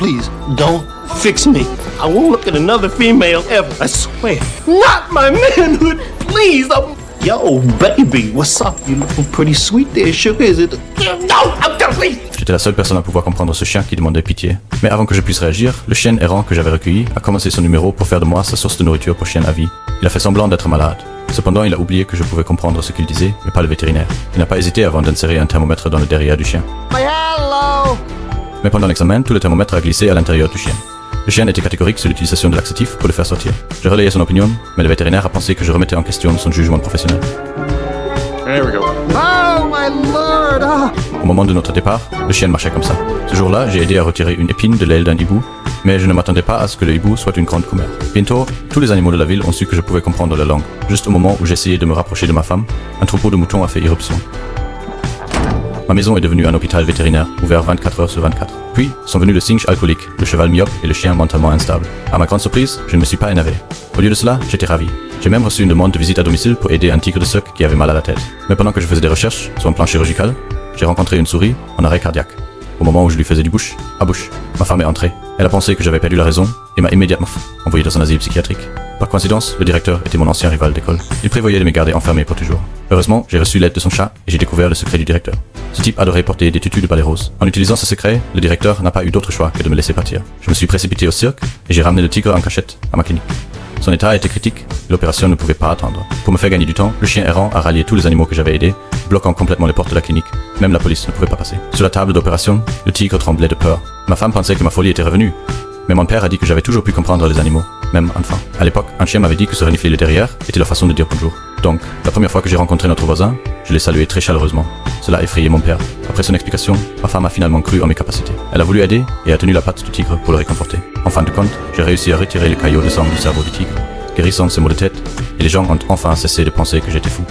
please, don't fix me. I won't look at another female ever, I swear. Not my manhood, please. Yo, baby, what's up? You looking pretty sweet there, sugar. Is it? No, I'm gonna leave. J'étais la seule personne à pouvoir comprendre ce chien qui demandait pitié. Mais avant que je puisse réagir, le chien errant que j'avais recueilli a commencé son numéro pour faire de moi sa source de nourriture pour chien à vie. Il a fait semblant d'être malade. Cependant, il a oublié que je pouvais comprendre ce qu'il disait, mais pas le vétérinaire. Il n'a pas hésité avant d'insérer un thermomètre dans le derrière du chien. Hello. Mais pendant l'examen, tout le thermomètre a glissé à l'intérieur du chien. Le chien était catégorique sur l'utilisation de laxatifs pour le faire sortir. J'ai relayé son opinion, mais le vétérinaire a pensé que je remettais en question son jugement professionnel. There we go. Oh, my lord. Oh. Au moment de notre départ, le chien marchait comme ça. Ce jour-là, j'ai aidé à retirer une épine de l'aile d'un hibou, mais je ne m'attendais pas à ce que le hibou soit une grande commère. Bientôt, tous les animaux de la ville ont su que je pouvais comprendre leur langue. Juste au moment où j'essayais de me rapprocher de ma femme, un troupeau de moutons a fait irruption. Ma maison est devenue un hôpital vétérinaire, ouvert 24 heures sur 24. Puis sont venus le singe alcoolique, le cheval myope et le chien mentalement instable. À ma grande surprise, je ne me suis pas énervé. Au lieu de cela, j'étais ravi. J'ai même reçu une demande de visite à domicile pour aider un tigre de Suck qui avait mal à la tête. Mais pendant que je faisais des recherches sur un plan chirurgical, j'ai rencontré une souris en arrêt cardiaque. Au moment où je lui faisais du bouche à bouche, ma femme est entrée. Elle a pensé que j'avais perdu la raison et m'a immédiatement envoyé dans un asile psychiatrique. Par coïncidence, le directeur était mon ancien rival d'école. Il prévoyait de me garder enfermé pour toujours. Heureusement, j'ai reçu l'aide de son chat et j'ai découvert le secret du directeur. Ce type adorait porter des tutus de balai rose. En utilisant ce secret, le directeur n'a pas eu d'autre choix que de me laisser partir. Je me suis précipité au cirque et j'ai ramené le tigre en cachette à ma clinique. Son état était critique et l'opération ne pouvait pas attendre. Pour me faire gagner du temps, le chien errant a rallié tous les animaux que j'avais aidés, bloquant complètement les portes de la clinique. Même la police ne pouvait pas passer. Sur la table d'opération, le tigre tremblait de peur. Ma femme pensait que ma folie était revenue. Mais mon père a dit que j'avais toujours pu comprendre les animaux, même enfant. À l'époque, un chien m'avait dit que se renifler le derrière était leur façon de dire bonjour. Donc, la première fois que j'ai rencontré notre voisin, je l'ai salué très chaleureusement. Cela a effrayé mon père. Après son explication, ma femme a finalement cru en mes capacités. Elle a voulu aider et a tenu la patte du tigre pour le réconforter. En fin de compte, j'ai réussi à retirer les caillots de sang du cerveau du tigre, guérissant ses maux de tête, et les gens ont enfin cessé de penser que j'étais fou.